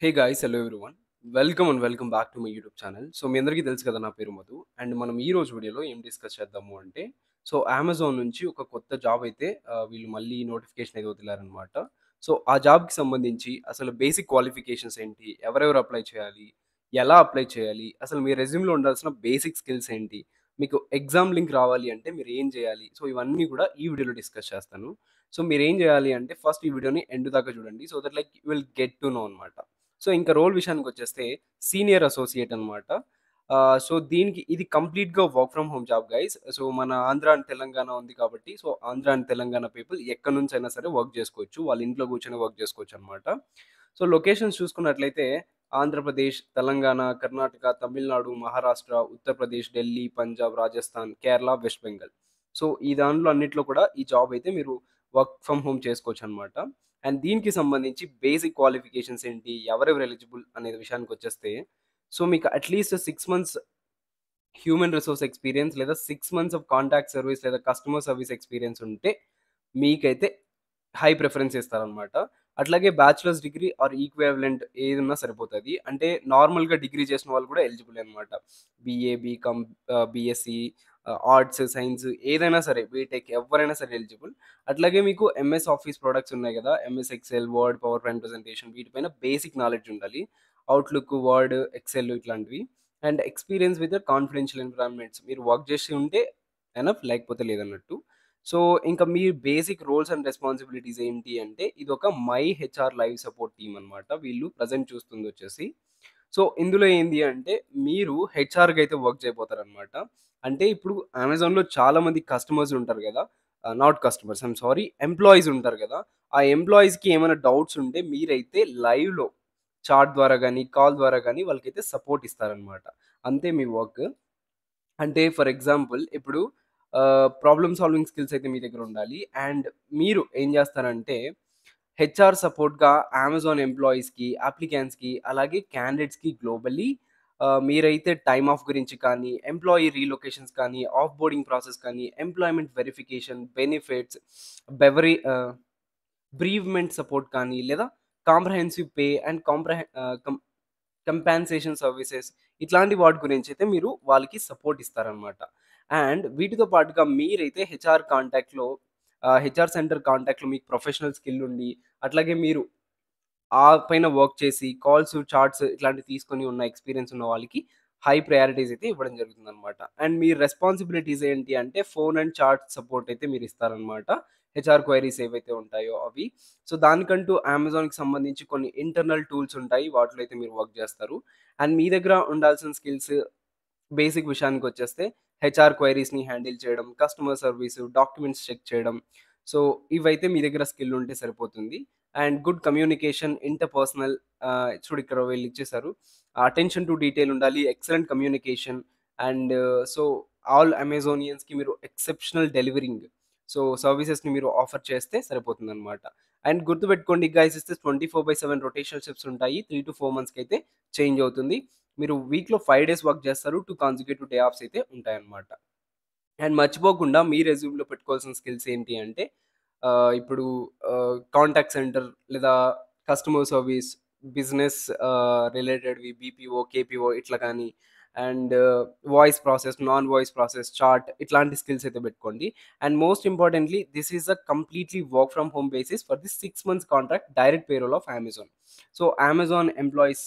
Hey guys, hello everyone. Welcome and welcome back to my YouTube channel. So, మీ అందరికీ తెలుసు కదా, నా పేరు మధు. అండ్ మనం ఈ రోజు వీడియోలో ఏం డిస్కస్ చేద్దాము అంటే, సో, అమెజాన్ నుంచి ఒక కొత్త జాబ్ అయితే వీళ్ళు మళ్ళీ నోటిఫికేషన్ అయితే వదిలారనమాట. సో, ఆ జాబ్‌కి సంబంధించి అసలు బేసిక్ క్వాలిఫికేషన్స్ ఏంటి? ఎవరెవరు అప్లై చేయాలి? ఎలా అప్లై చేయాలి? అసలు మీ రెజ్యూమ్‌లో ఉండాల్సిన బేసిక్ స్కిల్స్ ఏంటి? మీకు ఎగ్జామ్ లింక్ రావాలి అంటే మీరు ఏం చేయాలి? సో, ఇవన్నీ కూడా ఈ వీడియోలో డిస్కస్ చేస్తాను. సో, మీరేం చేయాలి అంటే ఫస్ట్ ఈ వీడియోని ఎండ్ దాకా చూడండి. So that you will get to know అనమాట. సో, ఇంక రోల్ విషయానికొచ్చేస్తే సీనియర్ అసోసియేట్ అనమాట. సో, దీనికి ఇది కంప్లీట్‌గా work from home job guys. So, మన ఆంధ్ర అండ్ తెలంగాణ ఉంది కాబట్టి, so, Andhra and Telangana people ఎక్కడి నుంచైనా సరే వర్క్ జేసుకోవచ్చు. వాళ్ళ ఇంట్లో కూర్చొని వర్క్ జేసుకోవచ్చనమాట. సో, లొకేషన్స్ చూసుకున్నట్లయితే ఆంధ్రప్రదేశ్, తెలంగాణ, కర్ణాటక, తమిళనాడు, మహారాష్ట్ర, ఉత్తరప్రదేశ్, ఢిల్లీ, పంజాబ్, రాజస్థాన్, కేరళ, వెస్ట్ బెంగాల్. సో, ఈ దాంట్లో అన్నిట్లో కూడా ఈ జాబ్ అయితే మీరు వర్క్ ఫ్రమ్ హోమ్ చేసుకోవచ్చనమాట. అండ్ దీనికి సంబంధించి బేసిక్ క్వాలిఫికేషన్స్ ఏంటి? ఎవరెవరు ఎలిజిబుల్ అనే విషయానికొచ్చేస్తే, సో, మీకు at least 6 months human resource experience లేదా 6 మంత్స్ ఆఫ్ కాంటాక్ట్ సర్విస్ లేదా కస్టమర్ సర్విస్ ఎక్స్‌పీరియన్స్ ఉంటే మీకైతే హై ప్రిఫరెన్స్ ఇస్తారనమాట. అట్లాగే బ్యాచిలర్స్ డిగ్రీ ఆర్ ఈక్వివాలెంట్ ఏదున్నా సరిపోతది. అంటే నార్మల్‌గా డిగ్రీ చేసిన వాళ్ళు కూడా ఎలిజిబులే అనమాట. BA, BCom, BSc, arts, science ఏదైనా సరే బీటెక్ ఎవ్వరైనా సరే ఎలిజిబుల్. అట్లాగే మీకు ఎంఎస్ ఆఫీస్ ప్రొడక్ట్స్ ఉన్నాయి గదా! MS Excel, word, power point presentation వీటిపైన బేసిక్ నాలెడ్జ్ ఉండాలి. అవుట్‌లుక్, వర్డ్, ఎక్సెల్ ఇట్లాంటివి. And experience with confidential environments మీరు వర్క్ చేసి ఉంటే ఎనఫ్ లేకపోతే లేదన్నట్టు. సో, ఇంకా మీ బేసిక్ రోల్స్ అండ్ రెస్పాన్సిబిలిటీస్ ఏంటి అంటే, ఇదొక my HR live support team అనమాట. వీళ్ళు ప్రెజెంట్ చూస్తుందొచ్చేసి. సో, ఇందులో ఏంది అంటే, మీరు హెచ్ఆర్‌గా అయితే వర్క్ చేయబోతారనమాట. అంటే ఇప్పుడు అమెజాన్‌లో చాలా మంది కస్టమర్స్ ఉంటారు గదా! Not customers, I'm sorry, employees ఉంటారు గదా! ఆ ఎంప్లాయీస్‌కి ఏమైనా డౌట్స్ ఉంటే మీరైతే లైవ్‌లో చాట్ ద్వారా గాని, కాల్ ద్వారా గాని వాళ్ళకైతే సపోర్ట్ ఇస్తారనమాట. అంతే మీ వర్క్. అంటే ఫర్ ఎగ్జాంపుల్ ఇప్పుడు ప్రాబ్లమ్ సాల్వింగ్ స్కిల్స్ అయితే మీ దగ్గర ఉండాలి. అండ్ మీరు ఏం చేస్తారంటే హెచ్ఆర్ సపోర్ట్‌గా అమెజాన్ ఎంప్లాయీస్‌కి, అప్లికెంట్స్‌కి అలాగే క్యాండిడేట్స్‌కి గ్లోబల్లీ మీరైతే టైమ్ ఆఫ్ గురించి కానీ, ఎంప్లాయీ రీలొకేషన్స్ కానీ, ఆఫ్ బోర్డింగ్ ప్రాసెస్ కానీ, ఎంప్లాయ్‌మెంట్ వెరిఫికేషన్, బెనిఫిట్స్, బెవరీ బ్రీవ్‌మెంట్ సపోర్ట్ కానీ, లేదా comprehensive pay and compensation services ఇట్లాంటి వాటి గురించైతే మీరు వాళ్ళకి సపోర్ట్ ఇస్తారనమాట. అండ్ వీటితో పాటుగా మీరైతే హెచ్ఆర్ సెంటర్ కాంటాక్ట్‌లో మీకు ప్రొఫెషనల్ స్కిల్ ఉండి, అట్లాగే మీరు ఆ పైన వర్క్ చేసి కాల్స్, చాట్స్ ఇట్లాంటివి తీసుకొని ఉన్న ఎక్స్‌పీరియన్స్ ఉన్న వాళ్ళకి హై ప్రయారిటీస్ అయితే ఇవ్వడం జరుగుతుందనమాట. అండ్ మీ రెస్పాన్సిబిలిటీస్ ఏంటి అంటే ఫోన్ అండ్ చాట్ సపోర్ట్ అయితే మీరిస్తారనమాట. హెచ్ఆర్ క్వెరీస్ ఏవైతే ఉంటాయో అవి. సో, దానికంటూ అమెజాన్‌కి సంబంధించి కొన్ని ఇంటర్నల్ టూల్స్ ఉంటాయి. వాటిలో అయితే మీరు వర్క్ చేస్తారు. అండ్ మీ దగ్గర ఉండాల్సిన స్కిల్స్ బేసిక్ విషయానికొచ్చేస్తే హెచ్ఆర్ క్వెరీస్‌ని హ్యాండిల్ చేయడం, కస్టమర్ సర్వీసు, డాక్యుమెంట్స్ చెక్ చేయడం. సో, ఇవైతే మీ దగ్గర స్కిల్ ఉంటే సరిపోతుంది. అండ్ గుడ్ కమ్యూనికేషన్, ఇంటర్పర్సనల్ చూడు ఇక్కడ వీళ్ళిచ్చేసారు. అటెన్షన్ టు డీటెయిల్ ఉండాలి. Excellent communication and so, all అమెజోనియన్స్‌కి మీరు ఎక్సెప్షనల్ డెలివరింగ్. సో, సర్వీసెస్‌ని మీరు ఆఫర్ చేస్తే సరిపోతుందనమాట. అండ్ గుర్తుపెట్టుకోండి గైస్, 24/7 రొటేషనల్ షిఫ్ట్స్ ఉంటాయి. 3-4 మంత్స్‌కైతే చేంజ్ అవుతుంది. మీరు వీక్‌లో 5 డేస్ వర్క్ చేస్తారు. 2 కాన్సిక్యూటివ్ డే ఆఫ్స్ అయితే ఉంటాయన్నమాట. అండ్ మర్చిపోకుండా మీ రెజ్యూమ్‌లో పెట్టుకోవాల్సిన స్కిల్స్ ఏంటి అంటే ఇప్పుడు కాంటాక్ట్ సెంటర్ లేదా కస్టమర్ సర్వీస్, బిజినెస్ రిలేటెడ్‌వి బీపీఓ, కేపీఓ ఇట్లా కానీ and voice process, non voice process, chat ఇట్లాంటి స్కిల్స్ అయితే పెట్టుకోండి. And most importantly this is a completely work from home basis for the 6 months contract direct payroll of Amazon. So, Amazon employees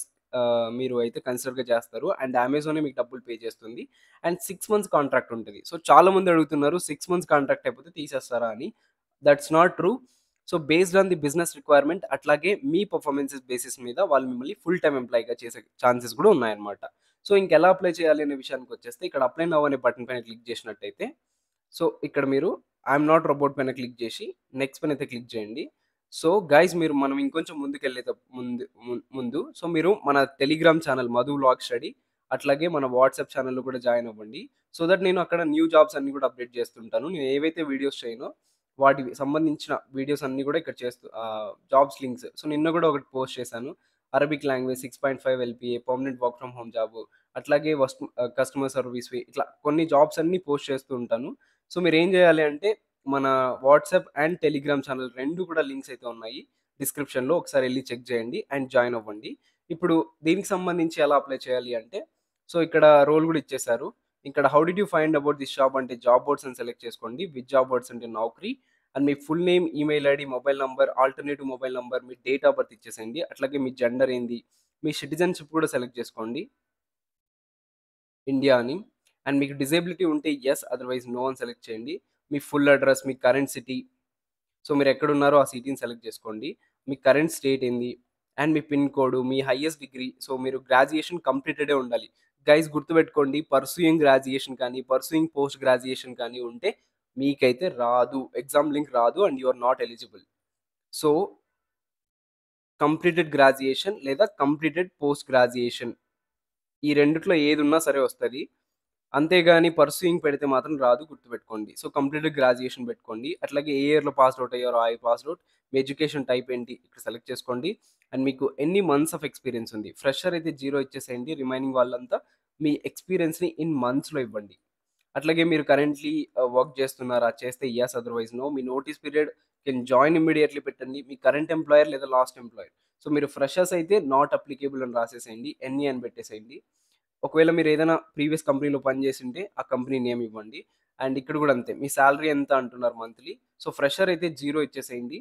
మీరు అయితే కన్సిడర్‌గా చేస్తారు. And అమెజానే మీకు డబ్బులు pay చేస్తుంది. And 6 months contract ఉంటది. సో, చాలామంది అడుగుతున్నారు 6 మంత్స్ కాంట్రాక్ట్ అయిపోతే తీసేస్తారా అని. That's not true. So, based on the business requirement అట్లాగే మీ పెర్ఫార్మన్సెస్ బేసిస్ మీద వాళ్ళు మిమ్మల్ని ఫుల్ టైమ్ ఎంప్లాయీగా చేసే ఛాన్సెస్ కూడా ఉన్నాయన్నమాట. సో, ఇంకెలా అప్లై చేయాలి అనే విషయానికొచ్చేస్తే ఇక్కడ అప్లై నౌ అనే బటన్ పైన క్లిక్ చేసినట్టయితే సో, ఇక్కడ మీరు ఐయామ్ నాట్ రోబోట్ పైన క్లిక్ చేసి నెక్స్ట్ పైన అయితే క్లిక్ చేయండి. సో, గైస్ మనం ఇంకొంచెం ముందుకెళ్ళేత ముందు ముందు సో, మీరు మన Telegram channel Madhu vlog study అట్లాగే మన వాట్సాప్ ఛానల్‌లో కూడా జాయిన్ అవ్వండి. సో దట్ నేను అక్కడ న్యూ జాబ్స్ అన్నీ కూడా అప్డేట్ చేస్తుంటాను. నేను ఏవైతే వీడియోస్ చేయనో వాటికి సంబంధించిన వీడియోస్ అన్నీ కూడా ఇక్కడ జాబ్స్ లింక్స్. సో, నిన్న కూడా ఒకటి పోస్ట్ చేశాను. Arabic language 6.5 LPA permanent work from home job అట్లాగే కస్టమర్ సర్వీస్‌వి ఇట్లా కొన్ని జాబ్స్ అన్నీ పోస్ట్ చేస్తూ ఉంటాను. సో, మీరేం జేయాలి అంటే, మన వాట్సాప్ అండ్ టెలిగ్రామ్ ఛానల్ 2 కూడా లింక్స్ అయితే ఉన్నాయి. డిస్క్రిప్షన్‌లో ఒకసారి ఎళ్లి చెక్ చేయండి అండ్ జాయిన్ అవ్వండి. ఇప్పుడు దీనికి సంబంధించి ఎలా అప్లై చేయాలి అంటే, సో, ఇక్కడ రోల్ గూడా ఇచ్చేసారు. ఇక్కడ how did you find about this job అంటే జాబ్ బోర్డ్స్ అని సెలెక్ట్ చేసుకోండి. విత్ జాబ్ బోర్డ్స్ అంటే నౌకరీ అండ్ మీ full name, email ID, mobile number, alternative mobile number, మీ డేట్ ఆఫ్ బర్త్ ఇచ్చేసేయండి. అట్లాగే మీ జెండర్ ఏంది, మీ సిటిజన్‌షిప్ కూడా సెలెక్ట్ చేసుకోండి. ఇండియా అని. అండ్ మీకు డిజేబిలిటీ ఉంటే యెస్, అదర్‌వైజ్ నో అని సెలెక్ట్ చేయండి. మీ ఫుల్ అడ్రెస్, మీ కరెంట్ సిటీ, సో, మీరెక్కడున్నారో ఆ సిటీని సెలెక్ట్ చేసుకోండి. మీ కరెంట్ స్టేట్ ఏంది? అండ్ మీ పిన్ కోడ్, మీ హైయెస్ట్ డిగ్రీ. సో, మీరు గ్రాడ్యుయేషన్ కంప్లీటెడే ఉండాలి. గైస్ గుర్తుపెట్టుకోండి, పర్సూయింగ్ గ్రాడ్యుయేషన్ కానీ, పర్సూయింగ్ పోస్ట్ గ్రాడ్యుయేషన్ కానీ ఉంటే మీకైతే రాదు. ఎగ్జామ్ లింక్ రాదు and you are not eligible. So, completed graduation లేదా కంప్లీటెడ్ పోస్ట్ గ్రాడ్యుయేషన్ ఈ రెండిట్లో ఏదున్నా సరే వస్తది. అంతేగాని పర్సూయింగ్ పెడితే మాత్రం రాదు, గుర్తుపెట్టుకోండి. సో, కంప్లీటెడ్ గ్రాడ్యుయేషన్ పెట్టుకోండి. అట్లాగే ఏ ఇయర్‌లో పాస్డ్ ఔట్ అయ్యారో ఆ పాస్డ్ ఔట్. మీ ఎడ్యుకేషన్ టైప్ ఏంటి ఇక్కడ సెలెక్ట్ చేసుకోండి. అండ్ మీకు ఎన్ని మంత్స్ ఆఫ్ ఎక్స్‌పీరియన్స్ ఉంది. ఫ్రెషర్ అయితే 0 ఇచ్చేసేయండి. రిమైనింగ్ వాళ్ళంతా మీ ఎక్స్‌పీరియన్స్‌ని ఇన్ మంత్స్‌లో ఇవ్వండి. అట్లాగే మీరు కరెంట్‌లీ వర్క్ చేస్తున్నారా? చేస్తే యెస్, అదర్‌వైజ్ నో. మీ notice period can join immediately పెట్టండి. మీ కరెంట్ ఎంప్లాయర్ లేదా లాస్ట్ ఎంప్లాయర్. సో, మీరు ఫ్రెషర్స్ అయితే నాట్ అప్లికేబుల్ అని రాసేసేయండి. ఎనీ అని పెట్టేసేయండి. ఒకవేళ మీరేదైనా ప్రీవియస్ కంపెనీలో పని చేసుంటే, ఆ కంపెనీ నేమ్ ఇవ్వండి. అండ్ ఇక్కడ గూడా అంతే. మీ సాలరీ ఎంత అంటున్నారు మంత్లీ. సో, ఫ్రెషర్ అయితే 0 ఇచ్చేసేయండి.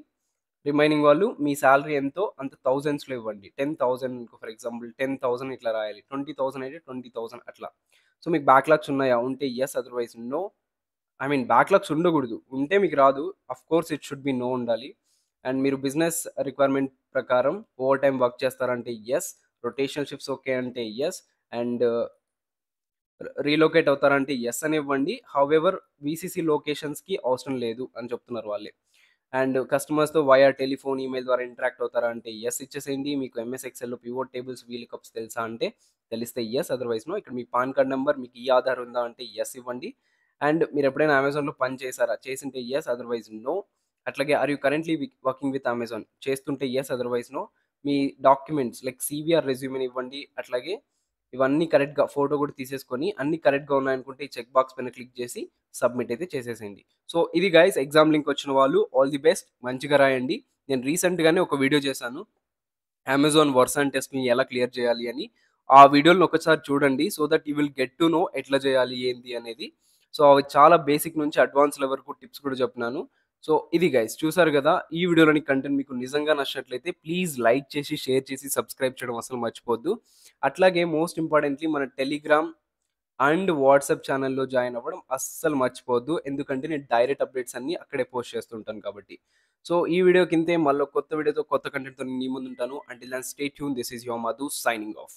రిమైనింగ్ వాళ్ళు మీ సాలరీ ఎంతో అంత థౌసండ్స్‌లో ఇవ్వండి. 10,000 ఫర్ ఎగ్జాంపుల్ 10,000 ఇట్లా రాయాలి. 20,000 అయితే 20,000 అట్లా. సో, మీకు బ్యాక్‌లాగ్స్ ఉన్నాయా? ఉంటే yes, otherwise no. I mean backlogs ఉండగూడదు. ఉంటే మీకు రాదు. Of course it should be no ఉండాలి. అండ్ మీరు బిజినెస్ రిక్వైర్మెంట్ ప్రకారం ఓవర్ టైమ్ వర్క్ చేస్తారంటే యెస్. రొటేషనల్ షిఫ్ట్స్ ఓకే అంటే యెస్. అండ్ రీలొకేట్ అవుతారంటే యెస్ అని ఇవ్వండి. హౌఎవర్ వీసీసీ లొకేషన్స్‌కి అవసరం లేదు అని చెప్తున్నారు వాళ్ళే. అండ్ కస్టమర్స్‌తో వయా టెలిఫోన్, ఈమెయిల్ ద్వారా ఇంటరాక్ట్ అవుతారా అంటే యెస్ ఇచ్చేసేయండి. మీకు ఎంఎస్ ఎక్సెల్‌లో పివోట్ టేబుల్స్, వీలకప్స్ తెలుసా అంటే తెలిస్తే యెస్, అదర్‌వైజ్ నో. ఇక్కడ మీ పాన్ కార్డ్ నంబర్, మీకు ఈ ఆధార్ ఉందా అంటే యెస్ ఇవ్వండి. అండ్ మీరెప్పుడైనా అమెజాన్‌లో పని చేశారా? చేసుంటే యెస్, అదర్‌వైజ్ నో. అట్లాగే are you currently working with Amazon? చేస్తుంటే యెస్, అదర్‌వైజ్ నో. మీ డాక్యుమెంట్స్ లైక్ సీవీ ఆర్ రెజ్యూమ్‌ని ఇవ్వండి. అట్లాగే ఇవన్నీ కరెక్ట్‌గా ఫోటో కూడా తీసేసుకొని అన్నీ కరెక్ట్‌గా ఉన్నాయనుకుంటే ఈ చెక్ బాక్స్ పైన క్లిక్ చేసి సబ్మిట్ అయితే చేసేసేయండి. సో, ఇది గైస్ ఎగ్జామ్ లింక్ వచ్చిన వాళ్ళు ఆల్ ది బెస్ట్. మంచిగా రాయండి. నేను రీసెంట్‌గానే ఒక వీడియో చేశాను. అమెజాన్ వర్సన్ టెస్ట్‌ని ఎలా క్లియర్ చేయాలి అని. ఆ వీడియో‌ని ఒకసారి చూడండి. So that you will get to know ఎట్లా చేయాలి ఏంది అనేది. సో, అవి చాలా బేసిక్ నుంచి అడ్వాన్స్ లెవెల్ వరకు టిప్స్ కూడా చెప్పినాను. సో, ఇది గైస్ చూసారు కదా! ఈ వీడియోలోని కంటెంట్ మీకు నిజంగా నచ్చినట్లయితే ప్లీజ్ లైక్ చేసి, షేర్ చేసి, సబ్స్క్రైబ్ చేయడం అస్సలు మర్చిపోవద్దు. అట్లాగే మోస్ట్ ఇంపార్టెంట్‌లీ మన టెలిగ్రామ్ అండ్ వాట్సాప్ ఛానెల్‌లో జాయిన్ అవ్వడం అస్సలు మర్చిపోవద్దు. ఎందుకంటే నేను డైరెక్ట్ అప్డేట్స్ అన్నీ అక్కడే పోస్ట్ చేస్తుంటాను కాబట్టి. సో, ఈ వీడియో కింతే మళ్ళీ కొత్త వీడియోతో కొత్త కంటెంట్‌తో మీ ముందుంటాను. Until then stay tune. This is your Madhu signing of.